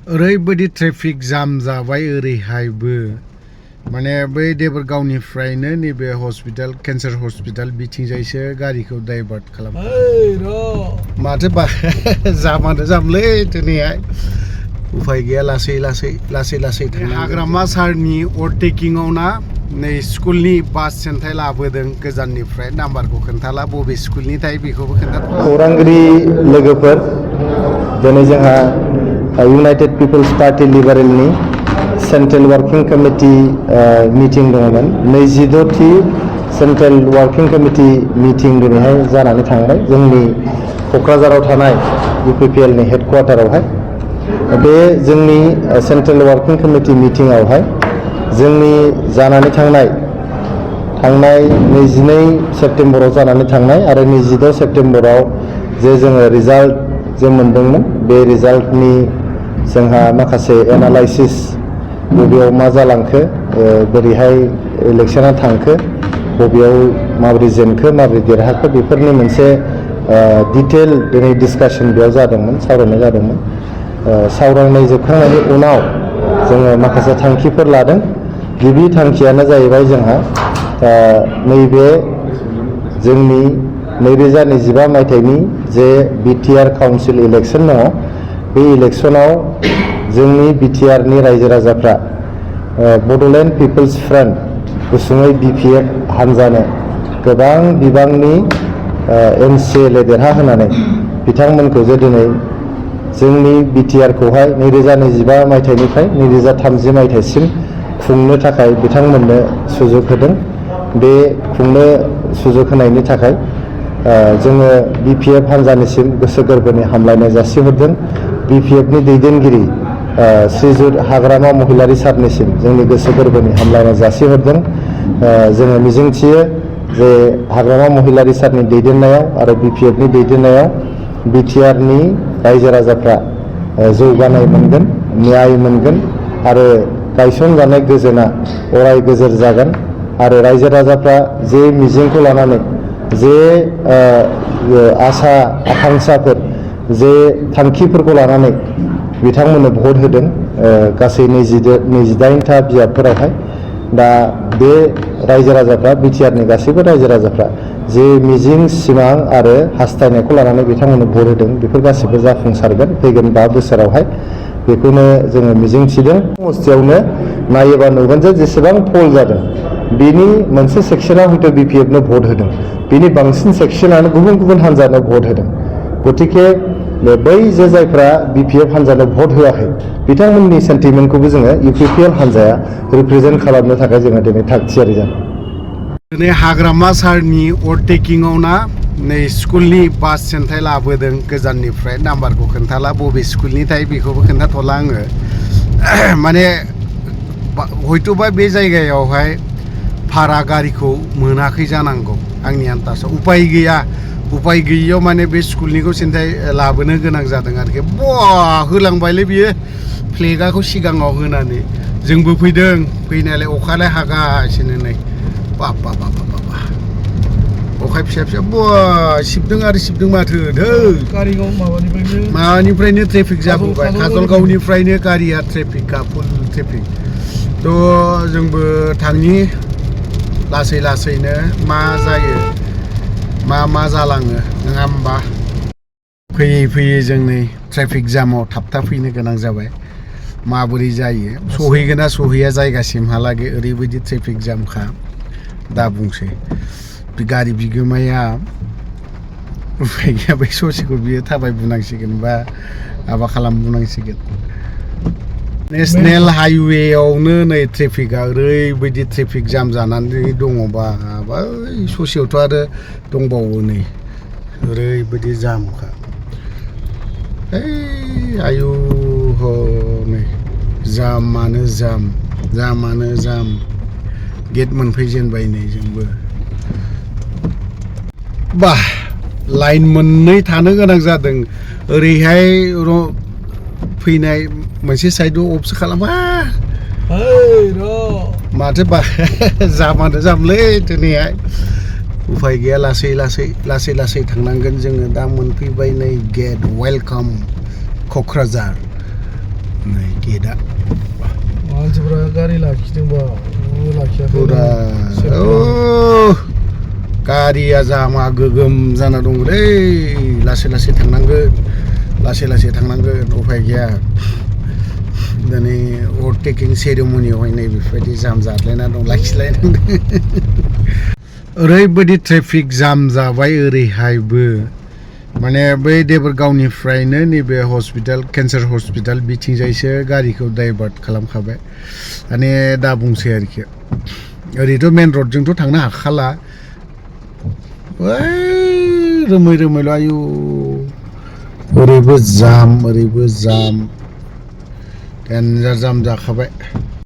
ओरैबायदि traffic jam जाबाय ओरैहायबो माने बै देबरगावनिफ्रायनो नैबे हस्पिटाल केन्सार हस्पिटाल बिथिंजायसो गारिखौ डाइभार्ट खालामो माथो जामानो जामलै दिनैहाय उफाय गैया लासै लासै हाग्रामा सारनि अभारटेकिंआव ना नै स्कुलनि बास सेन्थाय लाबोदों गोजाननिफ्राय नाम्बारखौ खोन्थाला बबे स्कुलनि थाय बेखौबो खोन्थाला खौरांगिरि लोगोफोर दिनै जोंहा इउनाइटेड पिपल्स पार्टी लिबारेलनि सेन्ट्रेल वार्किं कमिटि मिटिं दङमोन 22थि सेन्ट्रेल वार्किं कमिटि मिटिं दिनैहाय जानानै थांबाय जोंनि क'क्राझाराव थानाय UPPLनि हेडक्वार्टारावहाय बे जोंनि सेन्ट्रेल वार्किं कमिटि मिटिंआवहाय जोंनि जानानै थांनाय 22 सेप्तेम्बराव जानानै थांनाय आरो 26 सेप्तेम्बराव जे जोङो रिजाल्ट जे मोनदोंमोन बे रिजाल्टनि जोंहा माखासे एनालाइसिस बबेयाव मा जालांखो बोरैहाय इलेक्शना थांखो बबेयाव माबोरै जेनखो माबोरै देरहाखो बेफोरनि मोनसे डिटेल दिनै डिसकासन बेयाव जादोंमोन सावरायनाय जादोंमोन सावरायनाय जोबखांनायनि उनाव जोङो माखासे थांखिफोर लादों गिबि थांखियानो जाहैबाय जोंहा नैबे जोंनि 2025 मायथाइनि जे BTR काउन्सिल इलेक्शन दङ बे इलेक्शनाव जोंनि BTRनि रायजो राजाफ्रा बड'लेण्ड पिपल्स फ्रन्ट गुसुङै BPF हानजानो गोबां बिबांनि MCLA देरहाहोनानै बिथांमोनखौ जे दिनै जोंनि BTRखौहाय 2025 मायथाइनिफ्राय 2030 मायथाइसिम खुंनो थाखाय बिथांमोननो सुजुग होदों बे खुंनो सुजुग होनायनि थाखाय जोङो BPF हानजानिसिम गोसो गोरबोनि हामलायनाय जासिहरदों BPFनि दैदेनगिरि श्रीजुत हाग्रामा महिलारी सारनिसिम जोंनि गोसो गोरबोनि हामलायनाय जासिहरदों जोङो मिजिंथियो जे हाग्रामा महिलारी सारनि दैदेननायाव आरो BPFनि दैदेननायाव BTRनि रायजो राजाफ्रा जौगानाय मोनगोन न्याय मोनगोन आरो गायसनजानाय गोजोना अराय गोजोर जागोन आरो रायजो राजाफ्रा जे मिजिंखौ लानानै जे आसा आकांक्षाफोर जे थांखिफोरखौ लानानै बिथांमोननो भट होदों गासै 28था बियाबफोरावहाय दा बे रायजो राजाफ्रा BTRनि गासैबो रायजो राजाफ्रा जे मिजिं सिमां आरो हास्थायनायखौ लानानै बिथांमोननो भट होदों बेफोर गासैबो जाफुंसारगोन फैगोन 5 बोसोरावहाय बेखौनो जोङो मिजिंथिदों समस्थियावनो नायोबा नुगोन जे जेसेबां पल जादों बिनि मोनसे सेक्सनाव हयथ' BPFनो भट होदों बिनि बांसिन सेक्सनानो गुबुन गुबुन हान्जानो भट होदों गतिके बै जे जायफ्रा BPF हान्जानो भट होआखै बिथांमोननि सेन्टिमेन्टखौबो जोङो UPPL हान्जाया रिप्रेजेन्ट खालामनो थाखाय जोङो दिनै थागथियारि जादों दिनै हाग्रामा सारनि अभारटेकिंआव ना नै स्कुलनि बास सेन्थाय लाबोदों गोजाननिफ्राय नाम्बारखौ खोन्थाला बबे स्कुलनि थाय बेखौबो खोन्थाथ'ला आङो माने हयथ'बा बे जायगायावहाय भारा गारिखौ मोनाखै जानांगौ आंनि आन्दासाव उपाय गैयैयाव माने बे स्कुलनिखौ सेन्थाय लाबोनो गोनां जादों आरोखि होलांबायलै बियो फ्लेगाखौ सिगाङाव होनानै जोंबो फैदों फैनायालाय अखालाय हागासिनो नै बाबा अखा फिसा सिबदों आरो सिबदों माथो कारिगाव माबानिफ्रायनो ट्रेफिक जाबोबाय काजलगावनिफ्रायनो गारिया ट्रेफिकआ फुल ट्रेफिक थ' जोंबो थांनि लासैनो मा जायो मा जालाङो नङा होमबा फैयै जों नै ट्रेफिक जामाव थाबथाफैनो गोनां जाबाय माबोरै जायो सहैगोन ना सहैया जायगासिमहालागै ओरैबायदि ट्रेफिक जामखा दा बुंसै गारि बिगोमाया उफाय गैया बै ससेखौ बियो थाबायबोनांसिगोन बा माबा खालामबोनांसिगोन नेसनेल हाइवेआवनो नै ट्रेफिकआ ओरैबायदि ट्रेफिक जाम जानानै दङबा बै ससेयावथ' आरो दंबावो नै ओरैबायदि जामखा आयु नै जामानो जाम गेट मोनफैजेनबाय नै जोंबो लाइन मोननै थानो गोनां जादों ओरैहाय फैनाय मोनसे साइडआव अफसो खालामा माथो जामानो जामलै दिनैहाय उफाय गैया लासै थांनांगोन जोङो दा मोनफैबाय नै गेट वेलकाम क'क्राझार नै गेटआ मानसिफ्रा गारि लाखिदोंबा लाखियाखै फुरा गारिया जामा गोगोम जाना दं दै लासै लासै थांनांगोन उफाय गैया दिनै अभारटेकिं सेरेमनियावहाय नै बेफोरबायदि जाम जालायना दं लाखिलायनांदों ओरैबायदि ट्रेफिक जाम जाबाय ओरैहायबो माने बै देबरगावनिफ्रायनो नैबे हस्पिटाल केन्सार हस्पिटाल बिथिंजायसो गारिखौ डाइभार्ट खालामखाबाय माने दा बुंसै आरोखि ओरैथ' मेन रडजोंथ' थांनो हाखाला रोमै रोमैल' आयु ओरैबो जाम डेन्जार जाम जाखाबाय